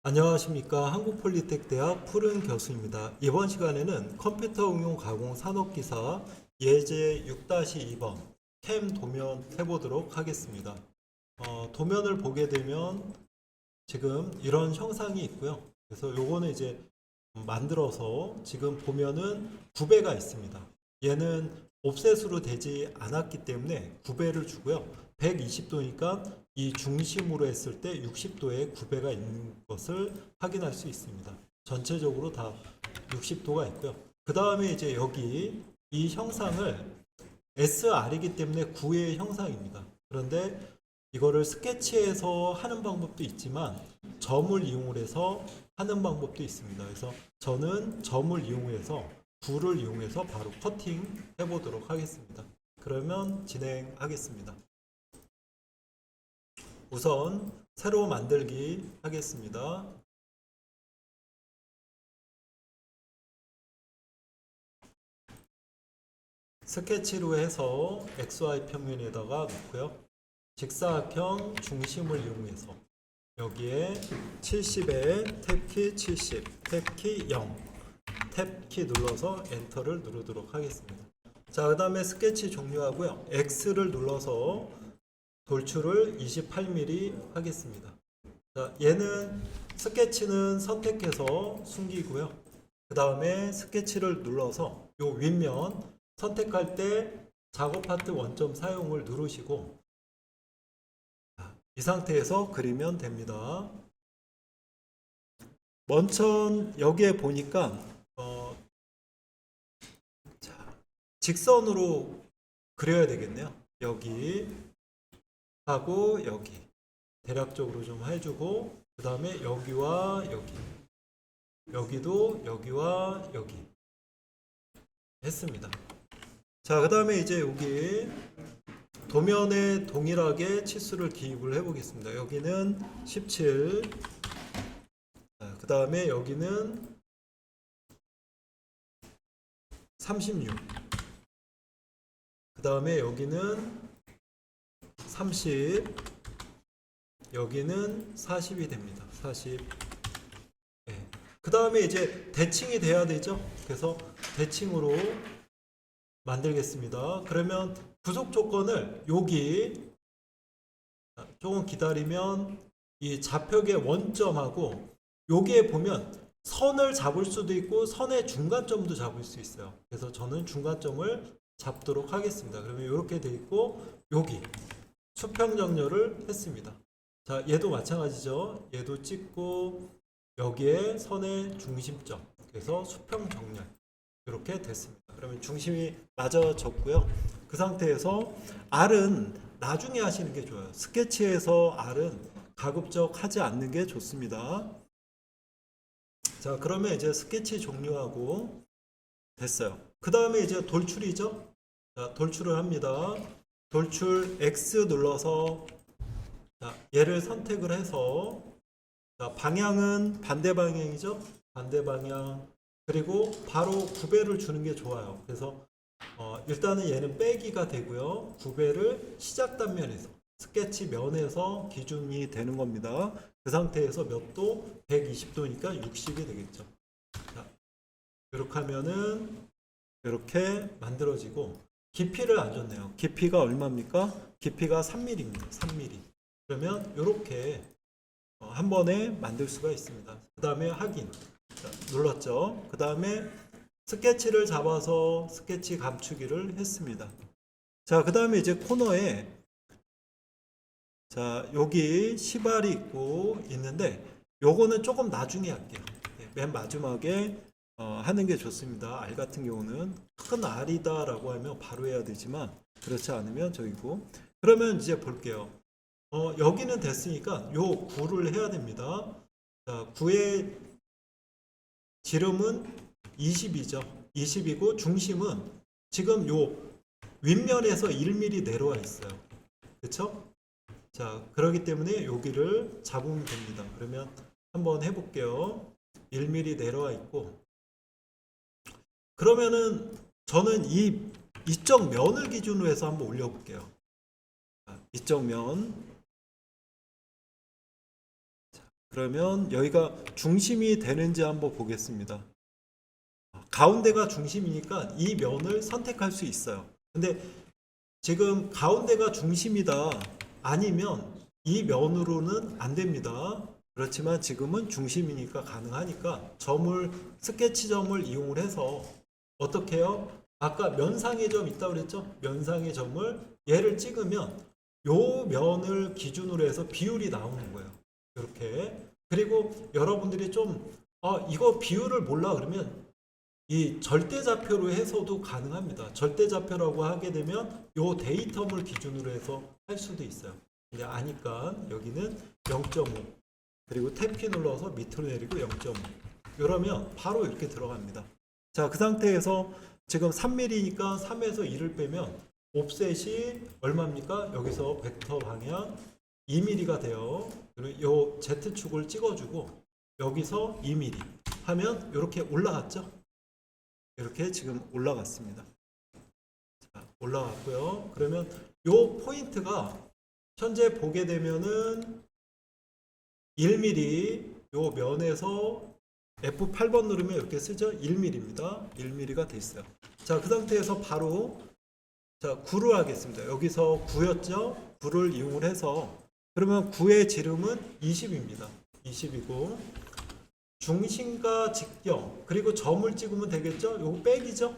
안녕하십니까. 한국폴리텍대학 푸른 교수입니다. 이번 시간에는 컴퓨터 응용 가공 산업기사 예제 6-2번 캠 도면 해보도록 하겠습니다. 도면을 보게 되면 지금 이런 형상이 있고요. 그래서 요거는 이제 만들어서 지금 보면은 9배가 있습니다. 얘는 옵셋으로 되지 않았기 때문에 9배를 주고요. 120도니까 이 중심으로 했을 때 60도에 9배가 있는 것을 확인할 수 있습니다. 전체적으로 다 60도가 있고요. 그 다음에 이제 여기 이 형상을 SR이기 때문에 9의 형상입니다. 그런데 이거를 스케치해서 하는 방법도 있지만 점을 이용해서 하는 방법도 있습니다. 그래서 저는 점을 이용해서 9를 이용해서 바로 커팅 해보도록 하겠습니다. 그러면 진행하겠습니다. 우선 새로 만들기 하겠습니다. 스케치로 해서 XY 평면에다가 놓고요. 직사각형 중심을 이용해서 여기에 70에 탭키 70, 탭키 0, 탭키 눌러서 엔터를 누르도록 하겠습니다. 자, 그 다음에 스케치 종료하고요. X를 눌러서 돌출을 28mm 하겠습니다. 자, 얘는 스케치는 선택해서 숨기고요. 그 다음에 스케치를 눌러서 요 윗면 선택할 때 작업 파트 원점 사용을 누르시고 이 상태에서 그리면 됩니다. 먼저 여기에 보니까 직선으로 그려야 되겠네요. 여기 하고 여기 대략적으로 좀 해주고 그 다음에 여기와 여기 여기도 여기와 여기 했습니다. 자, 그 다음에 이제 여기 도면에 동일하게 치수를 기입을 해 보겠습니다. 여기는 17, 그 다음에 여기는 36, 그 다음에 여기는 30, 여기는 40이 됩니다. 40. 네. 그 다음에 이제 대칭이 돼야 되죠. 그래서 대칭으로 만들겠습니다. 그러면 부속 조건을 여기 조금 기다리면 이 좌표의 원점하고 여기에 보면 선을 잡을 수도 있고 선의 중간점도 잡을 수 있어요. 그래서 저는 중간점을 잡도록 하겠습니다. 그러면 이렇게 돼 있고 여기 수평 정렬을 했습니다. 자, 얘도 마찬가지죠. 얘도 찍고 여기에 선의 중심점, 그래서 수평 정렬 이렇게 됐습니다. 그러면 중심이 맞아졌고요. 그 상태에서 R은 나중에 하시는 게 좋아요. 스케치에서 R은 가급적 하지 않는 게 좋습니다. 자, 그러면 이제 스케치 종료하고 됐어요. 그 다음에 이제 돌출이죠. 자, 돌출을 합니다. 돌출 X 눌러서 자, 얘를 선택을 해서 자, 방향은 반대 방향이죠. 반대 방향. 그리고 바로 9배를 주는 게 좋아요. 그래서 일단은 얘는 빼기가 되고요. 9배를 시작 단면에서 스케치 면에서 기준이 되는 겁니다. 그 상태에서 몇 도? 120도니까 60이 되겠죠. 자, 이렇게 하면은 이렇게 만들어지고 깊이를 안 줬네요. 깊이가 얼마입니까? 깊이가 3mm입니다. 3mm. 그러면 이렇게 한 번에 만들 수가 있습니다. 그 다음에 확인. 자, 눌렀죠. 그 다음에 스케치를 잡아서 스케치 감추기를 했습니다. 자, 그 다음에 이제 코너에 자, 여기 시발이 있는데 요거는 조금 나중에 할게요. 맨 마지막에 하는 게 좋습니다. R 같은 경우는 큰 R이다 라고 하면 바로 해야 되지만 그렇지 않으면 저기고. 그러면 이제 볼게요. 여기는 됐으니까 요 9를 해야 됩니다. 자, 9의 지름은 20이죠. 20이고 중심은 지금 요 윗면에서 1mm 내려와 있어요. 그렇죠? 자, 그렇기 때문에 여기를 잡으면 됩니다. 그러면 한번 해볼게요. 1mm 내려와 있고 그러면은 저는 이쪽 면을 기준으로 해서 한번 올려볼게요. 이쪽 면 그러면 여기가 중심이 되는지 한번 보겠습니다. 가운데가 중심이니까 이 면을 선택할 수 있어요. 근데 지금 가운데가 중심이다 아니면 이 면으로는 안 됩니다. 그렇지만 지금은 중심이니까 가능하니까 스케치점을 이용을 해서 어떻게 해요? 아까 면상의 점 있다고 그랬죠? 면상의 점을 얘를 찍으면 요 면을 기준으로 해서 비율이 나오는 거예요. 이렇게. 그리고 여러분들이 이거 비율을 몰라 그러면 이 절대좌표로 해서도 가능합니다. 절대좌표라고 하게 되면 요 데이텀을 기준으로 해서 할 수도 있어요. 근데 아니까 여기는 0.5 그리고 탭키 눌러서 밑으로 내리고 0.5 이러면 바로 이렇게 들어갑니다. 자, 그 상태에서 지금 3mm니까 3에서 2를 빼면 옵셋이 얼마입니까? 여기서 벡터 방향 2mm가 돼요. 그리고 요 Z축을 찍어주고 여기서 2mm 하면 이렇게 올라갔죠? 이렇게 지금 올라갔습니다. 자, 올라갔고요. 그러면 요 포인트가 현재 보게 되면은 1mm 요 면에서 F8번 누르면 이렇게 쓰죠. 1mm입니다. 1mm가 됐어요. 자, 그 상태에서 바로 9를 하겠습니다. 여기서 9였죠? 9를 이용을 해서 그러면 9의 지름은 20입니다. 20이고 중심과 직경 그리고 점을 찍으면 되겠죠? 요거 백이죠?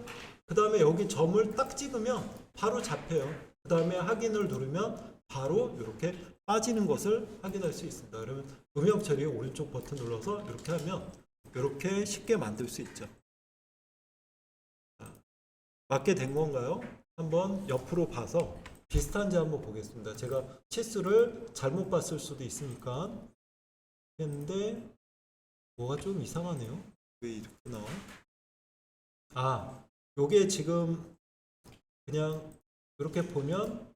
그 다음에 여기 점을 딱 찍으면 바로 잡혀요. 그 다음에 확인을 누르면 바로 이렇게 빠지는 것을 확인할 수 있습니다. 그러면 음영 처리 오른쪽 버튼 눌러서 이렇게 하면 이렇게 쉽게 만들 수 있죠. 자, 맞게 된 건가요? 한번 옆으로 봐서 비슷한지 한번 보겠습니다. 제가 치수를 잘못 봤을 수도 있으니까 했는데 뭐가 좀 이상하네요. 왜 이렇게 나와? 요게 지금 그냥 이렇게 보면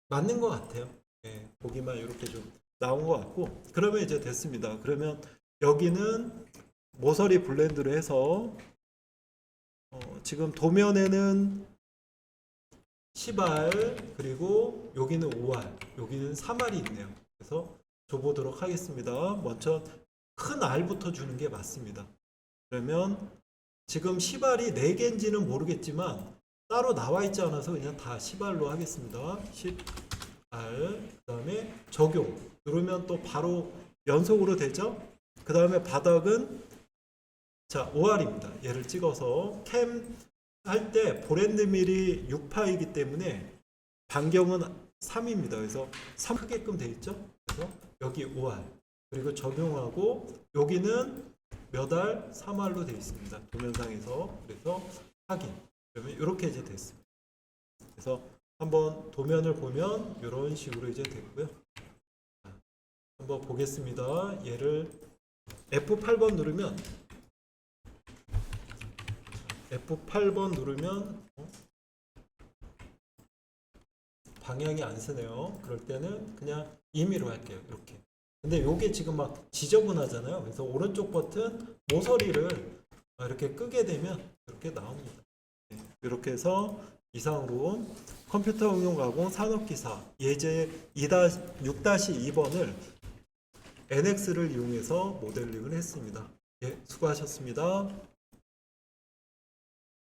맞는 것 같아요. 네, 보기만 이렇게 좀 나온 것 같고 그러면 이제 됐습니다. 그러면 여기는 모서리 블렌드로 해서 지금 도면에는 10R 그리고 여기는 5R 여기는 3R이 있네요. 그래서 줘보도록 하겠습니다. 먼저 큰 R부터 주는 게 맞습니다. 그러면 지금 10R이 4개인지는 모르겠지만 따로 나와 있지 않아서 그냥 다 10R로 하겠습니다. 10R 그 다음에 적용 누르면 또 바로 연속으로 되죠. 그 다음에 바닥은 5R입니다. 얘를 찍어서 캠 할 때 보랜드 밀이 6파이기 때문에 반경은 3입니다. 그래서 3 크게끔 돼 있죠. 그래서 여기 5R 그리고 적용하고 여기는 몇 R? 3R로 되어 있습니다. 도면상에서. 그래서 확인. 그러면 이렇게 이제 됐습니다. 그래서 한번 도면을 보면 이런 식으로 이제 됐고요. 한번 보겠습니다. 얘를 F8번 누르면 방향이 안 쓰네요. 그럴 때는 그냥 임의로 할게요. 이렇게. 근데 요게 지금 막 지저분하잖아요. 그래서 오른쪽 버튼 모서리를 이렇게 끄게 되면 이렇게 나옵니다. 네, 이렇게 해서 이상으로 컴퓨터 응용 가공 산업기사 예제 6-2번을 NX를 이용해서 모델링을 했습니다. 예, 수고하셨습니다.